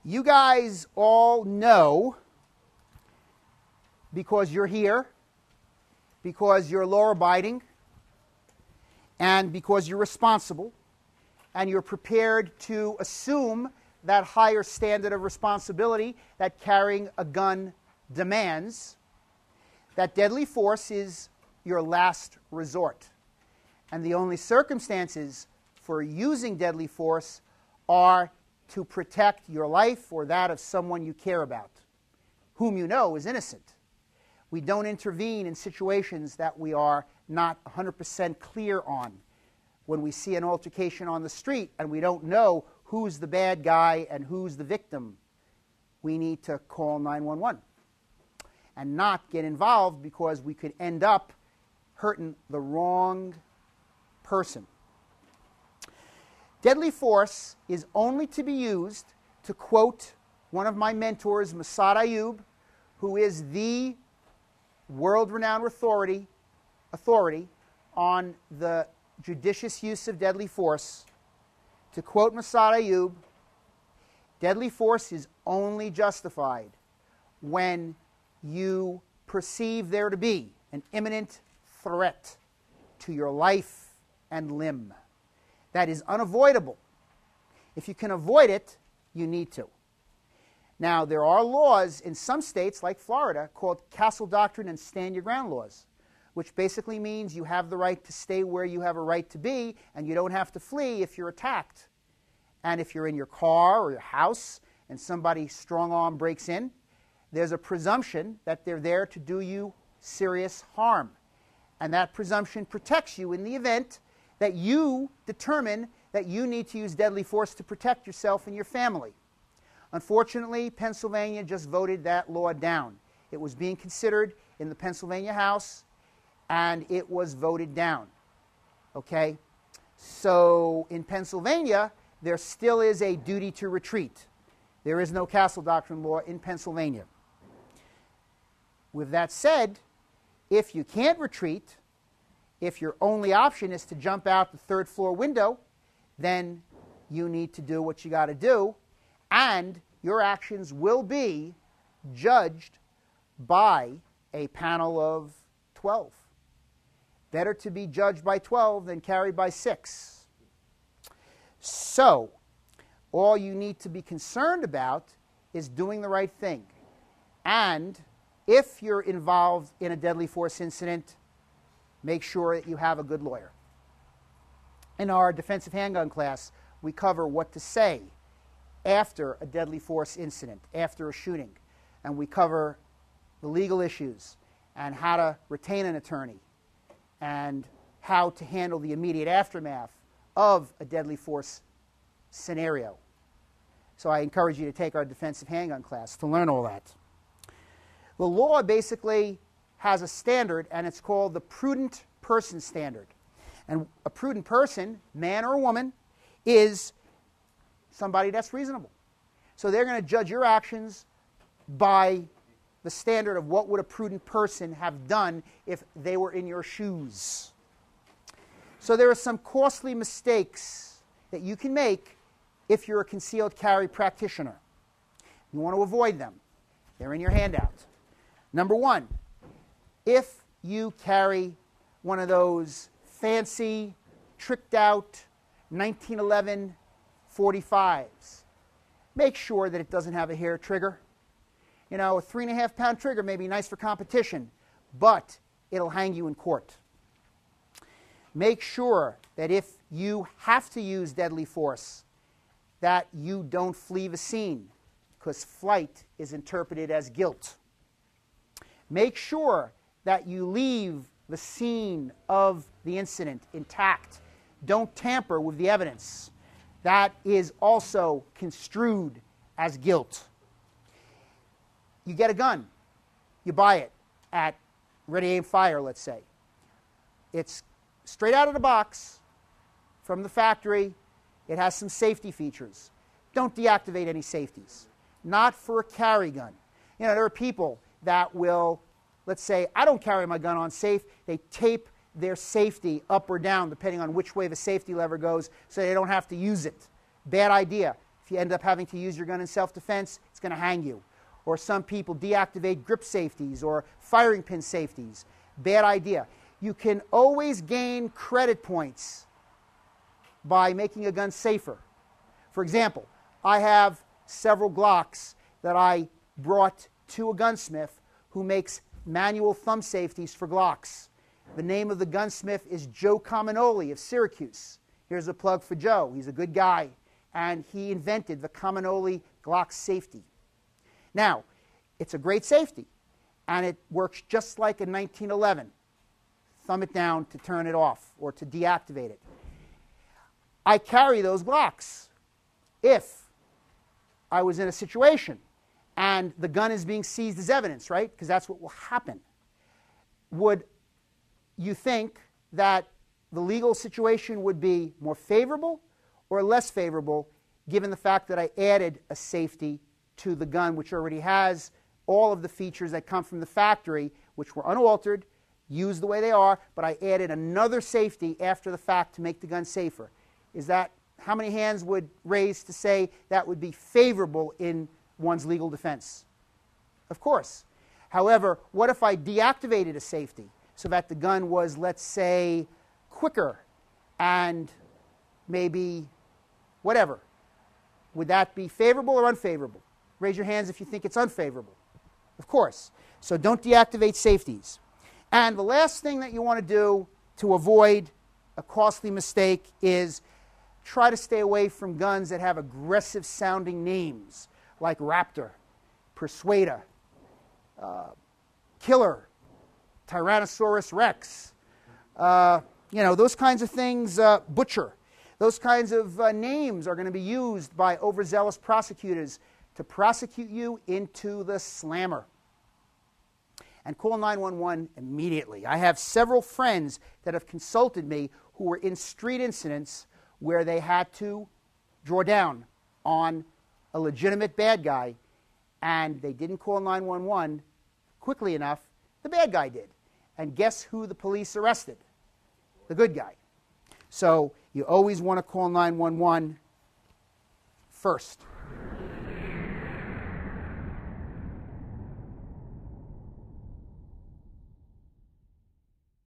You guys all know, because you're here, because you're law-abiding, and because you're responsible, and you're prepared to assume that higher standard of responsibility that carrying a gun demands, that deadly force is your last resort. And the only circumstances for using deadly force are to protect your life or that of someone you care about, whom you know is innocent. We don't intervene in situations that we are not 100% clear on. When we see an altercation on the street and we don't know who's the bad guy and who's the victim, we need to call 911 and not get involved, because we could end up hurting the wrong person. Deadly force is only to be used, to quote one of my mentors, Masad Ayub, who is the world-renowned authority on the judicious use of deadly force. To quote Masad Ayub, deadly force is only justified when you perceive there to be an imminent threat to your life and limb. That is unavoidable. If you can avoid it, you need to. Now, there are laws in some states, like Florida, called Castle Doctrine and Stand Your Ground laws, which basically means you have the right to stay where you have a right to be, and you don't have to flee if you're attacked. And if you're in your car or your house and somebody strong-arm breaks in, there's a presumption that they're there to do you serious harm. And that presumption protects you in the event that you determine that you need to use deadly force to protect yourself and your family. Unfortunately, Pennsylvania just voted that law down. It was being considered in the Pennsylvania House, and it was voted down. Okay? So in Pennsylvania, there still is a duty to retreat. There is no Castle Doctrine law in Pennsylvania. With that said, if you can't retreat, if your only option is to jump out the third floor window, then you need to do what you got to do, and your actions will be judged by a panel of 12. Better to be judged by 12 than carried by 6. So, all you need to be concerned about is doing the right thing. And if you're involved in a deadly force incident, make sure that you have a good lawyer. In our defensive handgun class, we cover what to say after a deadly force incident, after a shooting. And we cover the legal issues and how to retain an attorney and how to handle the immediate aftermath of a deadly force scenario. So I encourage you to take our defensive handgun class to learn all that. The law basically has a standard, and it's called the prudent person standard. And a prudent person, man or woman, is somebody that's reasonable. So they're going to judge your actions by the standard of what would a prudent person have done if they were in your shoes. So there are some costly mistakes that you can make if you're a concealed carry practitioner. You want to avoid them. They're in your handout. Number one, if you carry one of those fancy, tricked out 1911 45s, make sure that it doesn't have a hair trigger. You know, a 3.5-pound trigger may be nice for competition, but it'll hang you in court. Make sure that if you have to use deadly force, that you don't flee the scene, because flight is interpreted as guilt. Make sure that you leave the scene of the incident intact. Don't tamper with the evidence. That is also construed as guilt. You get a gun. You buy it at Ready, Aim, Fire, let's say. It's straight out of the box from the factory. It has some safety features. Don't deactivate any safeties. Not for a carry gun. You know, there are people that will, let's say, I don't carry my gun on safe. They tape their safety up or down depending on which way the safety lever goes so they don't have to use it. Bad idea. If you end up having to use your gun in self-defense, it's going to hang you. Or some people deactivate grip safeties or firing pin safeties. Bad idea. You can always gain credit points by making a gun safer. For example, I have several Glocks that I brought to a gunsmith who makes manual thumb safeties for Glocks. The name of the gunsmith is Joe Cominoli of Syracuse. Here's a plug for Joe. He's a good guy, and he invented the Cominoli Glock safety. Now, it's a great safety, and it works just like a 1911. Thumb it down to turn it off or to deactivate it. I carry those Glocks. If I was in a situation and the gun is being seized as evidence, right? Because that's what will happen. Would you think that the legal situation would be more favorable or less favorable given the fact that I added a safety to the gun which already has all of the features that come from the factory, which were unaltered, used the way they are, but I added another safety after the fact to make the gun safer? Is that, how many hands would raise to say that would be favorable in one's legal defense? Of course. However, what if I deactivated a safety so that the gun was, let's say, quicker and maybe whatever? Would that be favorable or unfavorable? Raise your hands if you think it's unfavorable. Of course. So don't deactivate safeties. And the last thing that you want to do to avoid a costly mistake is try to stay away from guns that have aggressive sounding names like Raptor, Persuader, Killer, Tyrannosaurus Rex, those kinds of things, Butcher. Those kinds of names are going to be used by overzealous prosecutors to prosecute you into the slammer. And call 911 immediately. I have several friends that have consulted me who were in street incidents where they had to draw down on a legitimate bad guy, and they didn't call 911 quickly enough. The bad guy did. And guess who the police arrested? The good guy. So you always want to call 911 first.